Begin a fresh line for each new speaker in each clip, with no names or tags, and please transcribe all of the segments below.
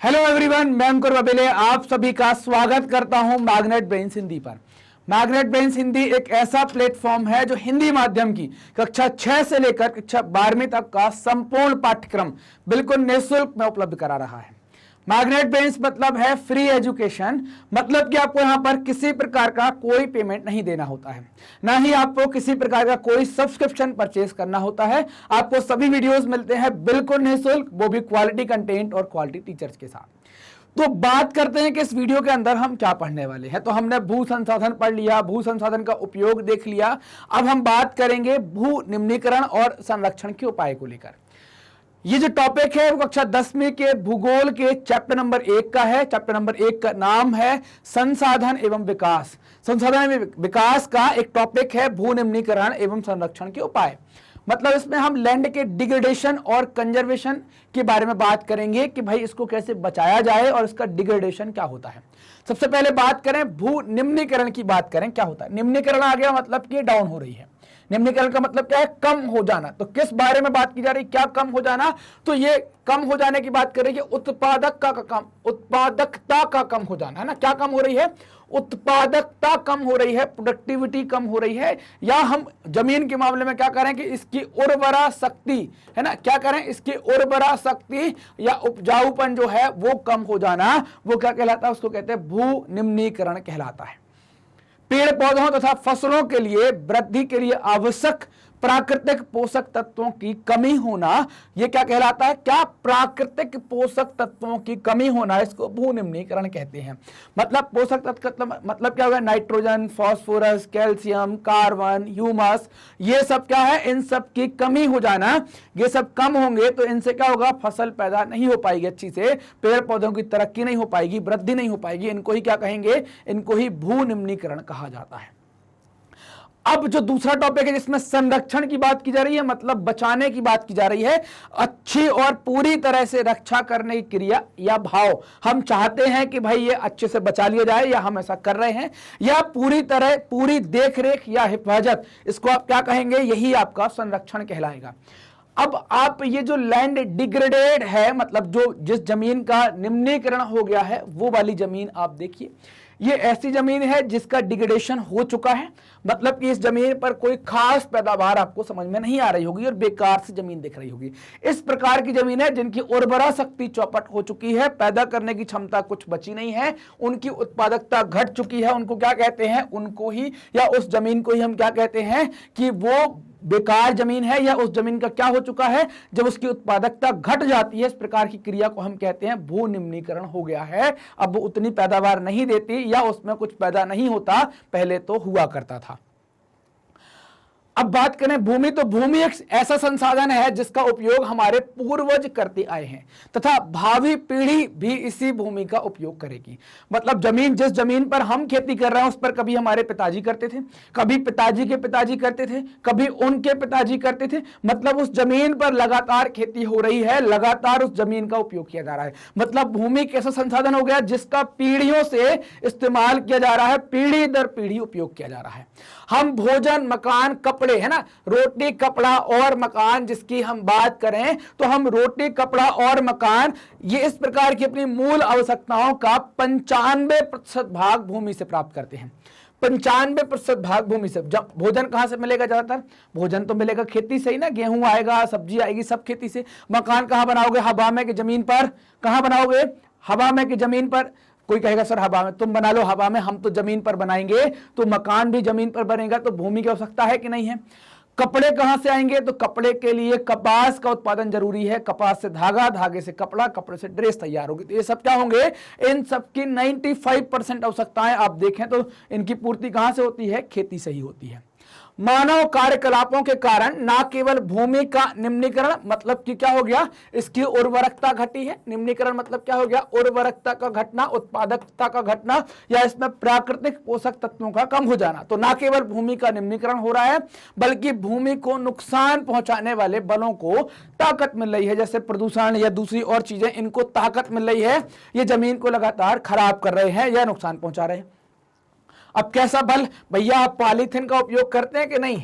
Hello everyone, मैं अंकुर बबेले आप सभी का स्वागत करता हूं मैग्नेट ब्रेन्स हिंदी पर। मैग्नेट ब्रेन्स हिंदी एक ऐसा प्लेटफॉर्म है जो हिंदी माध्यम की कक्षा 6 से लेकर कक्षा 12वीं तक का संपूर्ण पाठ्यक्रम बिल्कुल निःशुल्क में उपलब्ध करा रहा है। मैग्नेट ब्रेन्स मतलब है फ्री एजुकेशन, मतलब कि आपको यहां पर किसी प्रकार का कोई पेमेंट नहीं देना होता है, ना ही आपको किसी प्रकार का कोई सब्सक्रिप्शन परचेज करना होता है। आपको सभी वीडियोस मिलते हैं बिल्कुल निःशुल्क, वो भी क्वालिटी कंटेंट और क्वालिटी टीचर्स के साथ। तो बात करते हैं कि इस वीडियो के अंदर हम क्या पढ़ने वाले हैं। तो हमने भू संसाधन पढ़ लिया, भू संसाधन का उपयोग देख लिया। अब हम बात करेंगे भू निम्नीकरण और संरक्षण के उपाय को लेकर। ये जो टॉपिक है वो कक्षा 10वीं के भूगोल के चैप्टर नंबर 1 का है। चैप्टर नंबर 1 का नाम है संसाधन एवं विकास। संसाधन एवं विकास का एक टॉपिक है भू निम्नीकरण एवं संरक्षण के उपाय। मतलब इसमें हम लैंड के डिग्रेडेशन और कंजर्वेशन के बारे में बात करेंगे कि भाई इसको कैसे बचाया जाए और इसका डिग्रेडेशन क्या होता है। सबसे पहले बात करें भू निम्नीकरण की, बात करें क्या होता है। निम्नीकरण आ गया मतलब कि डाउन हो रही है। निम्नीकरण का मतलब क्या है? कम हो जाना। तो किस बारे में बात की जा रही है? क्या कम हो जाना? तो ये कम हो जाने की बात कर रही है उत्पादकता का कम हो जाना है ना। क्या कम हो रही है? उत्पादकता कम हो रही है, प्रोडक्टिविटी कम हो रही है। या हम जमीन के मामले में क्या करें कि इसकी उर्वरा शक्ति है ना, क्या करें, इसकी उर्वरा शक्ति या उपजाऊपन जो है वो कम हो जाना, वो क्या कहलाता है? उसको कहते हैं भू निम्नीकरण कहलाता है। पेड़ पौधों तथा फसलों के लिए वृद्धि के लिए आवश्यक प्राकृतिक पोषक तत्वों की कमी होना, यह क्या कहलाता है? क्या प्राकृतिक पोषक तत्वों की कमी होना, इसको भू निम्नीकरण कहते हैं। मतलब पोषक तत्व मतलब क्या होगा? Nitrogen, phosphorus, calcium, carbon, humus, ये सब क्या है? इन सब की कमी हो जाना। ये सब कम होंगे तो इनसे क्या होगा? फसल पैदा नहीं हो पाएगी अच्छी से, पेड़ पौधों की तरक्की नहीं हो पाएगी, वृद्धि नहीं हो पाएगी। इनको ही क्या कहेंगे? इनको ही भू निम्नीकरण कहा जाता है। अब जो दूसरा टॉपिक है जिसमें संरक्षण की बात की जा रही है, मतलब बचाने की बात की जा रही है, अच्छी और पूरी तरह से रक्षा करने की क्रिया या भाव। हम चाहते हैं कि भाई ये अच्छे से बचा लिया जाए या हम ऐसा कर रहे हैं, या पूरी तरह पूरी देखरेख या हिफाजत, इसको आप क्या कहेंगे? यही आपका संरक्षण कहलाएगा। अब आप ये जो लैंड डिग्रेडेड है, मतलब जो जिस जमीन का निम्नीकरण हो गया है, वो वाली जमीन आप देखिए। ये ऐसी जमीन है जिसका डिग्रेडेशन हो चुका है, मतलब कि इस जमीन पर कोई खास पैदावार आपको समझ में नहीं आ रही होगी और बेकार से जमीन दिख रही होगी। इस प्रकार की जमीन है जिनकी उर्वरा शक्ति चौपट हो चुकी है, पैदा करने की क्षमता कुछ बची नहीं है, उनकी उत्पादकता घट चुकी है। उनको क्या कहते हैं? उनको ही, या उस जमीन को ही हम क्या कहते हैं कि वो बेकार जमीन है, या उस जमीन का क्या हो चुका है? जब उसकी उत्पादकता घट जाती है, इस प्रकार की क्रिया को हम कहते हैं भू निम्नीकरण हो गया है। अब वो उतनी पैदावार नहीं देती या उसमें कुछ पैदा नहीं होता, पहले तो हुआ करता था। अब बात करें भूमि, तो भूमि एक ऐसा संसाधन है जिसका उपयोग हमारे पूर्वज करते आए हैं तथा भावी पीढ़ी भी इसी भूमि का उपयोग करेगी। मतलब जमीन, जिस जमीन पर हम खेती कर रहे हैं उस पर कभी हमारे पिताजी करते थे, कभी पिताजी के पिताजी करते थे, कभी उनके पिताजी करते थे। मतलब उस जमीन पर लगातार खेती हो रही है, लगातार उस जमीन का उपयोग किया जा रहा है। मतलब भूमि एक ऐसा संसाधन हो गया जिसका पीढ़ियों से इस्तेमाल किया जा रहा है, पीढ़ी दर पीढ़ी उपयोग किया जा रहा है। हम भोजन, मकान, कपड़े, है ना, रोटी, कपड़ा और मकान जिसकी हम बात करें तो हम रोटी, कपड़ा और मकान, ये इस प्रकार की अपनी मूल आवश्यकताओं का 95% भाग भूमि से प्राप्त करते हैं। 95% भाग भूमि से। जब भोजन कहां से मिलेगा? ज्यादातर भोजन तो मिलेगा खेती से ही ना, गेहूं आएगा, सब्जी आएगी, सब खेती से। मकान कहां बनाओगे? हवा में की जमीन पर। कहां बनाओगे? हवा में की जमीन पर। कोई कहेगा सर हवा में, तुम बना लो हवा में, हम तो जमीन पर बनाएंगे। तो मकान भी जमीन पर बनेगा, तो भूमि की आवश्यकता है कि नहीं है? कपड़े कहां से आएंगे? तो कपड़े के लिए कपास का उत्पादन जरूरी है। कपास से धागा, धागे से कपड़ा, कपड़े से ड्रेस तैयार होगी। तो ये सब क्या होंगे? इन सब की 95% आवश्यकताएं आप देखें तो इनकी पूर्ति कहां से होती है? खेती से ही होती है। मानव कार्यकलापों के कारण ना केवल भूमि का निम्नीकरण, मतलब कि क्या हो गया? इसकी उर्वरकता घटी है। निम्नीकरण मतलब क्या हो गया? उर्वरकता का घटना, उत्पादकता का घटना, या इसमें प्राकृतिक पोषक तत्वों का कम हो जाना। तो ना केवल भूमि का निम्नीकरण हो रहा है, बल्कि भूमि को नुकसान पहुंचाने वाले बलों को ताकत मिल रही है, जैसे प्रदूषण या दूसरी और चीजें, इनको ताकत मिल रही है। ये जमीन को लगातार खराब कर रहे हैं या नुकसान पहुंचा रहे हैं। अब कैसा बल? भैया आप पॉलीथिन का उपयोग करते हैं कि नहीं?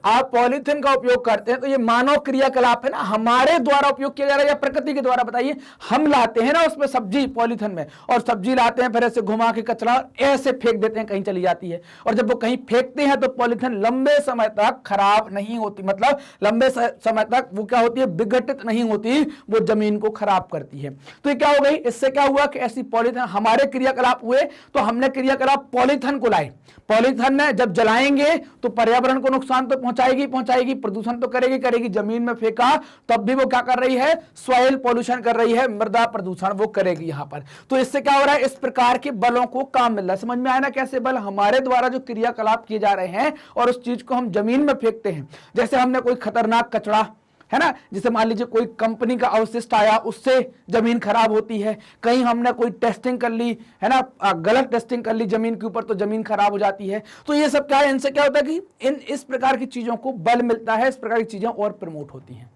आप पॉलीथिन का उपयोग करते हैं तो ये मानव क्रियाकलाप है ना, हमारे द्वारा उपयोग किया जा रहा है या प्रकृति के द्वारा? बताइए। हम लाते हैं ना उसमें सब्जी पॉलीथिन में, और सब्जी लाते हैं फिर ऐसे घुमा के कचरा ऐसे फेंक देते हैं, कहीं चली जाती है। और जब वो कहीं फेंकते हैं तो पॉलीथिन लंबे समय तक खराब नहीं होती, मतलब लंबे समय तक वो क्या होती है, विघटित नहीं होती, वो जमीन को खराब करती है। तो ये क्या हो गई, इससे क्या हुआ कि ऐसी पॉलीथिन हमारे क्रियाकलाप हुए, तो हमने क्रियाकलाप पॉलीथिन को लाए। पॉलीथिन ने जब जलाएंगे तो पर्यावरण को नुकसान तो पहुंचाएगी, प्रदूषण तो करेगी। जमीन में फेंका तब भी वो क्या कर रही है, सॉइल पॉल्यूशन कर रही है, मृदा प्रदूषण वो करेगी यहां पर। तो इससे क्या हो रहा है, इस प्रकार के बलों को काम मिल रहा है। समझ में आया ना, कैसे बल हमारे द्वारा जो क्रियाकलाप किए जा रहे हैं और उस चीज को हम जमीन में फेंकते हैं। जैसे हमने कोई खतरनाक कचरा है ना, जैसे मान लीजिए कोई कंपनी का अवशिष्ट आया, उससे जमीन खराब होती है। कहीं हमने कोई टेस्टिंग कर ली है ना, गलत टेस्टिंग कर ली जमीन के ऊपर, तो जमीन खराब हो जाती है। तो ये सब क्या है, इनसे क्या होता है कि इस प्रकार की चीजों को बल मिलता है, इस प्रकार की चीजें और प्रमोट होती हैं।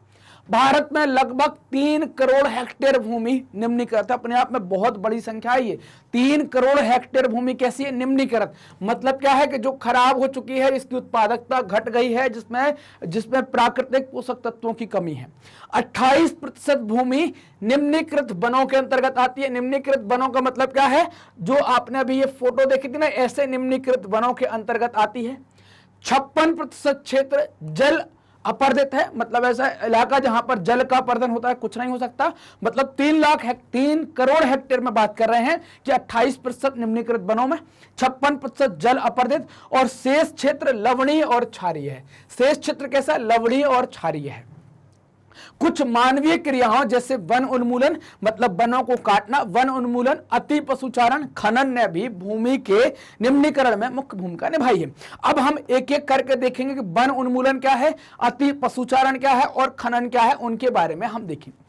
भारत में लगभग 3 करोड़ हेक्टेयर भूमि निम्नीकृत है। अपने आप में बहुत बड़ी संख्या है ये। 3 करोड़ हेक्टेयर भूमि कैसी है, निम्नीकृत। मतलब क्या है कि जो खराब हो चुकी है, इसकी उत्पादकता घट गई है, जिसमें प्राकृतिक पोषक तत्वों की कमी है। 28% भूमि निम्नीकृत वनों के अंतर्गत आती है। निम्नीकृत वनों का मतलब क्या है, जो आपने अभी ये फोटो देखी थी ना, ऐसे निम्नीकृत वनों के अंतर्गत आती है। 56% क्षेत्र जल अपर्दित है, मतलब ऐसा इलाका जहां पर जल का अपर्दन होता है, कुछ नहीं हो सकता। मतलब 3 करोड़ हेक्टेयर में बात कर रहे हैं कि 28% निम्नीकृत वनों में, 56% जल अपर्दित, और शेष क्षेत्र लवणीय और क्षारीय है। शेष क्षेत्र कैसा, लवणीय और क्षारीय है। कुछ मानवीय क्रियाओं जैसे वन उन्मूलन, मतलब वनों को काटना, वन उन्मूलन, अति पशुचारण, खनन ने भी भूमि के निम्नीकरण में मुख्य भूमिका निभाई है। अब हम एक एक करके देखेंगे कि वन उन्मूलन क्या है, अति पशुचारण क्या है और खनन क्या है, उनके बारे में हम देखेंगे।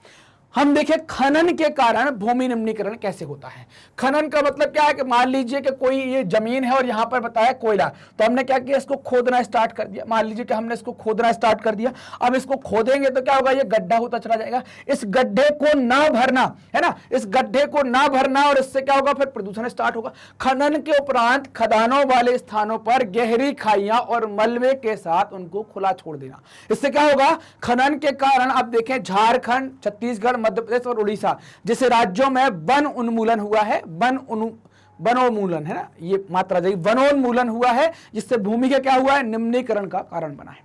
हम देखें खनन के कारण भूमि निम्नीकरण कैसे होता है। खनन का मतलब क्या है कि मान लीजिए कि कोई ये जमीन है और यहां पर बताया कोयला, तो हमने क्या किया, इसको खोदना स्टार्ट कर दिया। मान लीजिए कि हमने इसको खोदना स्टार्ट कर दिया। अब इसको खोदेंगे तो क्या होगा, ये गड्ढा होता चला जाएगा। इस गड्ढे को ना भरना है ना, इस गड्ढे को ना भरना, और इससे क्या होगा, फिर प्रदूषण स्टार्ट होगा। खनन के उपरांत खदानों वाले स्थानों पर गहरी खाइयां और मलबे के साथ उनको खुला छोड़ देना। इससे क्या होगा, खनन के कारण आप देखें झारखंड, छत्तीसगढ़, मध्य प्रदेश और उड़ीसा जैसे राज्यों में वन उन्मूलन हुआ है। वनोन्मूलन है ना, ये मात्रा जाएगी, वनोन्मूलन हुआ है, जिससे भूमि का क्या हुआ है, निम्नीकरण का कारण बना है।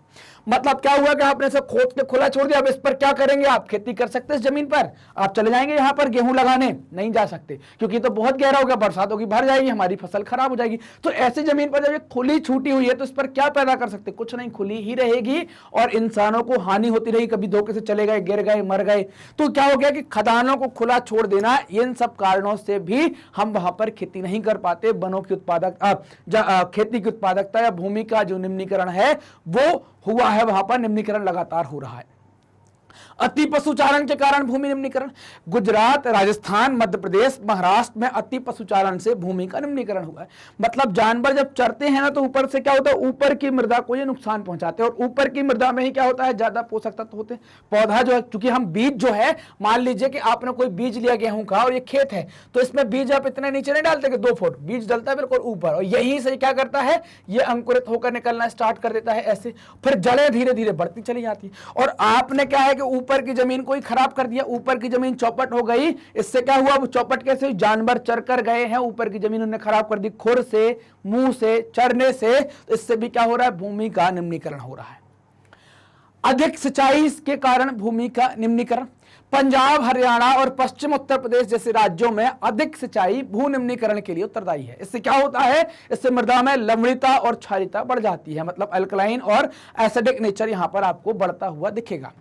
मतलब क्या हुआ कि आपने इसे खोद के खुला छोड़ दिया। अब इस पर क्या करेंगे, आप खेती कर सकते हैं इस जमीन पर? आप चले जाएंगे यहां पर गेहूं लगाने? नहीं जा सकते, क्योंकि तो बहुत गहरा हो गया, बरसात होगी, भर जाएगी, हमारी फसल खराब हो जाएगी। तो ऐसी जमीन पर जब ये खुली छूटी हुई है तो इस पर क्या पैदा कर सकते, कुछ नहीं, खुली ही रहेगी और इंसानों को हानि होती रहेगी। कभी धोखे से चले गए, गिर गए, मर गए। तो क्या हो गया कि खदानों को खुला छोड़ देना, इन सब कारणों से भी हम वहां पर खेती नहीं कर पाते। वनों की खेती की उत्पादकता या भूमि का जो निम्नीकरण है वो हुआ है, वहां पर निम्नीकरण लगातार हो रहा है। अति पशुचारण के कारण भूमि निम्नीकरण, गुजरात, राजस्थान, मध्य प्रदेश, महाराष्ट्र में अति पशुचारण से भूमि का निम्नीकरण हुआ है। मतलब जानवर जब चरते हैं ना, तो ऊपर से क्या होता है, ऊपर की मृदा को ये नुकसान पहुंचाते हैं, और ऊपर की मृदा में ही क्या होता है, ज्यादा पोषक तत्व होते हैं। पौधा जो है, क्योंकि हम बीज जो है, मान लीजिए कि आपने कोई बीज लिया गेहूं का और ये खेत है, तो इसमें बीज आप इतने नीचे नहीं डालते कि 2 फुट, बीज डलता है बिल्कुल ऊपर, और यहीं से क्या करता है, ये अंकुरित होकर निकलना स्टार्ट कर देता है ऐसे, फिर जड़ें धीरे धीरे बढ़ती चली जाती है। और आपने क्या है कि ऊपर की जमीन को ही खराब कर दिया, ऊपर की जमीन चौपट हो गई। इससे क्या हुआ, वो चौपट कैसे, जानवर चर कर गए हैं, ऊपर की जमीन उन्होंने खराब कर दी, खुर से, मुंह से, चरने से। इससे भी क्या हो रहा है, भूमि का निम्नीकरण हो रहा है। अधिक सिंचाई के कारण भूमि का निम्नीकरण, पंजाब, हरियाणा और पश्चिम उत्तर प्रदेश जैसे राज्यों में अधिक सिंचाई भू निम्नीकरण के लिए उत्तरदायी है। इससे क्या होता है, इससे मृदा में लवणीयता और क्षारीयता बढ़ जाती है, मतलब अल्कलाइन और एसिडिक नेचर यहां पर आपको बढ़ता हुआ दिखेगा।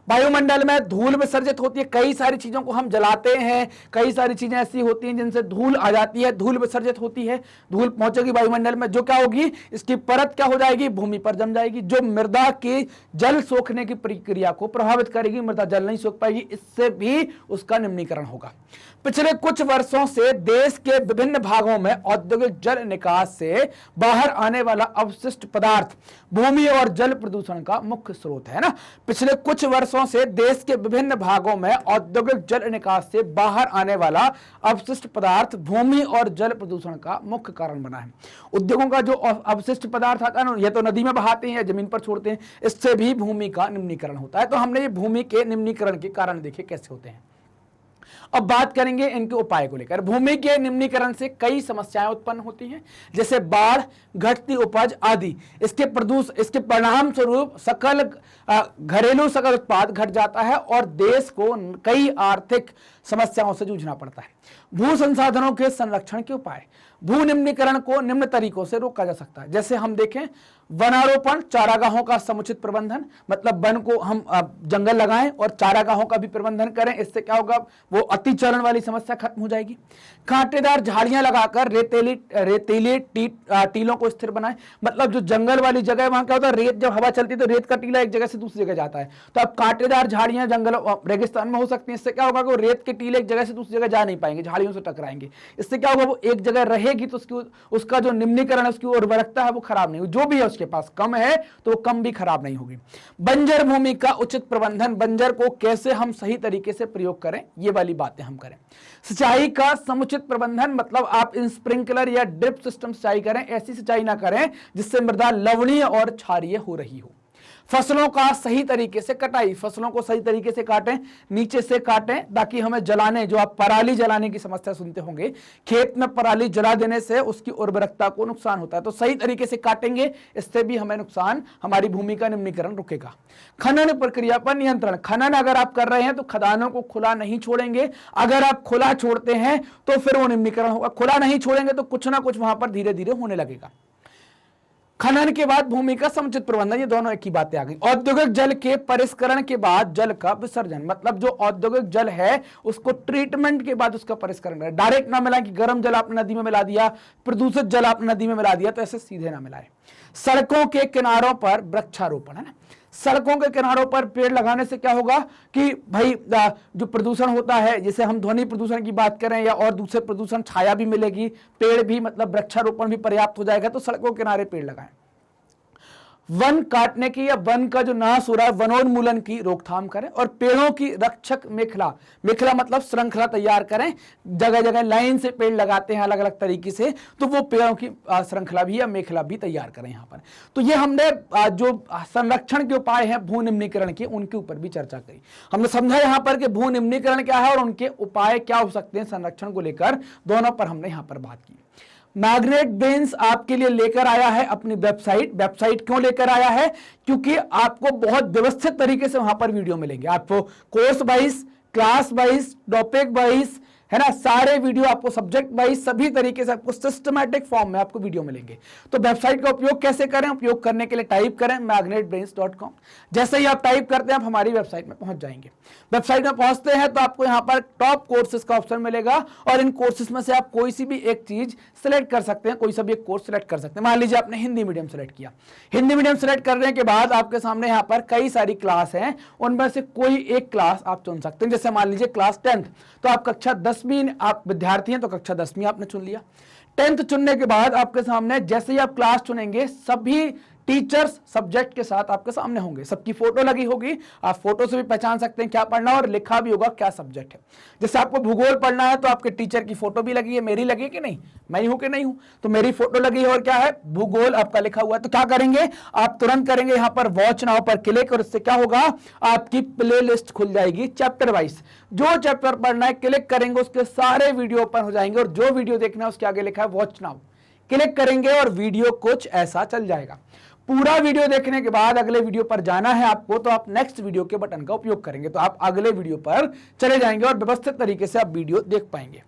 वायुमंडल में धूल विसर्जित होती है, कई सारी चीजों को हम जलाते हैं, कई सारी चीजें ऐसी होती हैं जिनसे धूल आ जाती है, धूल विसर्जित होती है, धूल पहुंचेगी वायुमंडल में, जो क्या होगी, इसकी परत क्या हो जाएगी, भूमि पर जम जाएगी, जो मृदा की जल सोखने की प्रक्रिया को प्रभावित करेगी, मृदा जल नहीं सोख पाएगी, इससे भी उसका निम्नीकरण होगा। पिछले कुछ वर्षों से देश के विभिन्न भागों में औद्योगिक जल निकास से बाहर आने वाला अवशिष्ट पदार्थ भूमि और जल प्रदूषण का मुख्य स्रोत है ना। पिछले कुछ वर्षों दशकों से देश के विभिन्न भागों में औद्योगिक जल निकास से बाहर आने वाला अपशिष्ट पदार्थ भूमि और जल प्रदूषण का मुख्य कारण बना है। उद्योगों का जो अपशिष्ट पदार्थ आता है ना, ये तो नदी में बहाते हैं या जमीन पर छोड़ते हैं, इससे भी भूमि का निम्नीकरण होता है। तो हमने ये भूमि के निम्नीकरण के कारण देखे कैसे होते हैं। अब बात करेंगे इनके उपाय को लेकर। भूमि के निम्नीकरण से कई समस्याएं उत्पन्न होती हैं, जैसे बाढ़, घटती उपज आदि। इसके परिणाम स्वरूप घरेलू सकल उत्पाद घट जाता है और देश को कई आर्थिक समस्याओं से जूझना पड़ता है। भू संसाधनों के संरक्षण के उपाय। भू निम्नीकरण को निम्न तरीकों से रोका जा सकता है। जैसे हम देखें, वनारोपण, चारागाहों का समुचित प्रबंधन, मतलब वन को हम जंगल लगाएं और चारागाहों का भी प्रबंधन करें। इससे क्या होगा, वो अतिचरण वाली समस्या खत्म हो जाएगी। कांटेदार झाड़ियां लगाकर रेतीली टीलों को स्थिर बनाएं, मतलब जो जंगल वाली जगह है वहां क्या होता है, रेत जब हवा चलती है तो रेत का टीला एक जगह से दूसरी जगह जाता है। तो अब कांटेदार झाड़ियां जंगल रेगिस्तान में हो सकती है। इससे क्या होगा कि वो रेत के टीले एक जगह से दूसरी जगह जा नहीं पाएंगे, झाड़ियों से टकराएंगे। इससे क्या होगा, वो एक जगह रहेगी तो उसका जो निम्नीकरण है, उसकी उर्वरकता है वो खराब नहीं होगी। जो भी है उसके पास कम है तो वो कम भी खराब नहीं होगी। बंजर भूमि का उचित प्रबंधन, बंजर को कैसे हम सही तरीके से प्रयोग करें, ये वाली बातें हम करें। सिंचाई का समुचित प्रबंधन, मतलब आप इन स्प्रिंकलर या ड्रिप सिस्टम सिंचाई करें, ऐसी सिंचाई ना करें जिससे मृदा लवणीय और क्षारीय हो रही हो। फसलों का सही तरीके से कटाई, फसलों को सही तरीके से काटें, नीचे से काटें ताकि हमें जलाने, जो आप पराली जलाने की समस्या सुनते होंगे, खेत में पराली जला देने से उसकी उर्वरकता को नुकसान होता है। तो सही तरीके से काटेंगे, इससे भी हमें नुकसान, हमारी भूमि का निम्नीकरण रुकेगा। खनन प्रक्रिया पर नियंत्रण, खनन अगर आप कर रहे हैं तो खदानों को खुला नहीं छोड़ेंगे। अगर आप खुला छोड़ते हैं तो फिर वो निम्नीकरण होगा, खुला नहीं छोड़ेंगे तो कुछ ना कुछ वहां पर धीरे धीरे होने लगेगा। खनन के बाद भूमि का समुचित प्रबंधन, ये दोनों एक ही बातें आ गई। औद्योगिक जल के परिष्करण के बाद जल का विसर्जन, मतलब जो औद्योगिक जल है उसको ट्रीटमेंट के बाद उसका परिष्करण करें। डायरेक्ट ना मिलाएं कि गर्म जल आपने नदी में मिला दिया, प्रदूषित जल आपने नदी में मिला दिया, तो ऐसे सीधे ना मिलाएं। सड़कों के किनारों पर वृक्षारोपण, है ना, सड़कों के किनारों पर पेड़ लगाने से क्या होगा कि भाई जो प्रदूषण होता है, जैसे हम ध्वनि प्रदूषण की बात करें या और दूसरे प्रदूषण, छाया भी मिलेगी, पेड़ भी, मतलब वृक्षारोपण भी पर्याप्त हो जाएगा। तो सड़कों के किनारे पेड़ लगाएं। वन काटने की या वन का जो नाश हो रहा है, वनोन्मूलन की रोकथाम करें और पेड़ों की रक्षक मेखला मतलब श्रृंखला तैयार करें। जगह जगह लाइन से पेड़ लगाते हैं अलग अलग तरीके से, तो वो पेड़ों की श्रृंखला भी या मेखला भी तैयार करें यहाँ पर। तो ये हमने जो संरक्षण के उपाय हैं भू निम्नीकरण के, उनके ऊपर भी चर्चा करी। हमने समझा यहाँ पर कि भू निम्नीकरण क्या है और उनके उपाय क्या हो सकते हैं संरक्षण को लेकर, दोनों पर हमने यहाँ पर बात की। मैग्नेट ब्रेन्स आपके लिए लेकर आया है अपनी वेबसाइट क्यों लेकर आया है, क्योंकि आपको बहुत व्यवस्थित तरीके से वहां पर वीडियो मिलेंगे। आपको course wise, class wise, topic wise, है ना, सारे वीडियो आपको सब्जेक्ट वाइज सभी तरीके से आपको सिस्टमैटिक फॉर्म में आपको वीडियो मिलेंगे। तो वेबसाइट का उपयोग कैसे करें, उपयोग करने के लिए टाइप करें magnetbrains.com। जैसे ही आप टाइप करते हैं आप हमारी वेबसाइट में पहुंच जाएंगे। वेबसाइट में पहुंचते हैं तो आपको यहाँ पर टॉप कोर्सेज का ऑप्शन मिलेगा और इन कोर्सेज में से आप कोई सी भी एक चीज सिलेक्ट कर सकते हैं, कोई सा भी एक कोर्स सिलेक्ट कर सकते हैं। मान लीजिए आपने हिंदी मीडियम सिलेक्ट किया, हिंदी मीडियम सिलेक्ट करने के बाद आपके सामने यहाँ पर कई सारी क्लास हैं, उनमें से कोई एक क्लास आप चुन सकते हैं। जैसे मान लीजिए क्लास 10th, तो आप कक्षा 10वीं आप विद्यार्थी हैं तो कक्षा 10वीं आपने चुन लिया। 10th चुनने के बाद आपके सामने जैसे ही आप क्लास चुनेंगे, सभी टीचर्स सब्जेक्ट के साथ आपके सामने होंगे, सबकी फोटो लगी होगी, आप फोटो से भी पहचान सकते हैं क्या पढ़ना और लिखा भी होगा क्या सब्जेक्ट है। जैसे आपको भूगोल पढ़ना है तो आपके टीचर की फोटो भी लगी है, मेरी लगी है कि नहीं, मैं हूं कि नहीं हूं, तो मेरी फोटो लगी है और क्या है, भूगोल आपका लिखा हुआ है। तो क्या करेंगे, आप तुरंत करेंगे यहाँ पर वॉच नाउ पर क्लिक और इससे क्या होगा, आपकी प्ले लिस्ट खुल जाएगी चैप्टर वाइज। जो चैप्टर पढ़ना है क्लिक करेंगे, उसके सारे वीडियो ओपन हो जाएंगे और जो वीडियो देखना है उसके आगे लिखा है वॉच नाउ, क्लिक करेंगे और वीडियो कुछ ऐसा चल जाएगा। पूरा वीडियो देखने के बाद अगले वीडियो पर जाना है आपको, तो आप नेक्स्ट वीडियो के बटन का उपयोग करेंगे, तो आप अगले वीडियो पर चले जाएंगे और व्यवस्थित तरीके से आप वीडियो देख पाएंगे।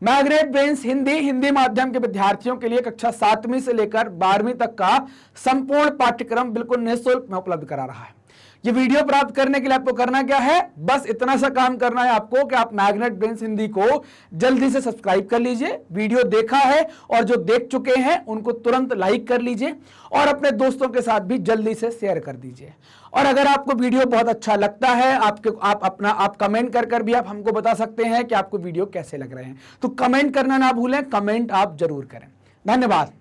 मैग्नेट ब्रेन्स हिंदी माध्यम के विद्यार्थियों के लिए कक्षा 7वीं से लेकर 12वीं तक का संपूर्ण पाठ्यक्रम बिल्कुल निःशुल्क में उपलब्ध करा रहा है। ये वीडियो प्राप्त करने के लिए आपको करना क्या है, बस इतना सा काम करना है आपको कि आप मैग्नेट ब्रेन्स हिंदी को जल्दी से सब्सक्राइब कर लीजिए। वीडियो देखा है और जो देख चुके हैं उनको तुरंत लाइक कर लीजिए और अपने दोस्तों के साथ भी जल्दी से शेयर कर दीजिए। और अगर आपको वीडियो बहुत अच्छा लगता है, आप कमेंट कर भी आप हमको बता सकते हैं कि आपको वीडियो कैसे लग रहे हैं। तो कमेंट करना ना भूलें, कमेंट आप जरूर करें। धन्यवाद।